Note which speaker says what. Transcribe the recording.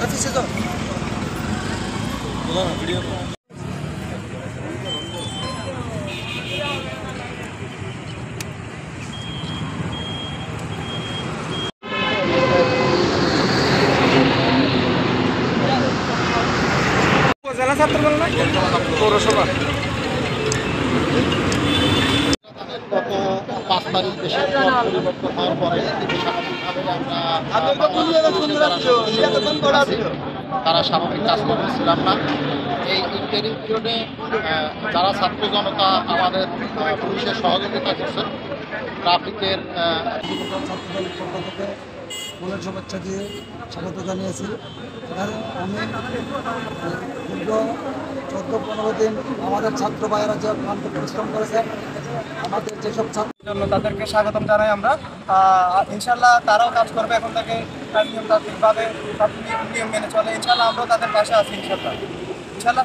Speaker 1: পিছিয়ে যাও ভিডিও জেলা ছাত্র দল না পৌরসভা
Speaker 2: গত 5 তারিখ দেশের পরিবর্তন হওয়ার পরে তারা স্বাভাবিক কাজ করতেছিলাম না। এই ইন্টারিম পিরিয়ডে যারা ছাত্র জনতা আমাদের পুলিশের সহযোগিতা করছেন, ট্রাফিকের
Speaker 1: ছাত্রদলের পক্ষ থেকে ফুলের শুভেচ্ছা দিয়ে স্বাগত জানিয়েছি। আমি দীর্ঘ 14-15 দিন আমাদের ছাত্র ভাইয়েরা যে ক্লান্ত পরিশ্রম করেছে, আমাদের যেসব ছাত্রের জন্য তাদেরকে স্বাগতম জানাই আমরা। ইনশাল্লাহ তারাও কাজ করবে এখন থেকে নিয়মতান্ত্রিকভাবে নিয়ম মেনে চলে। ইনশাল্লাহ আমরাও তাদের পাশে আছি। ইনশাল্লাহ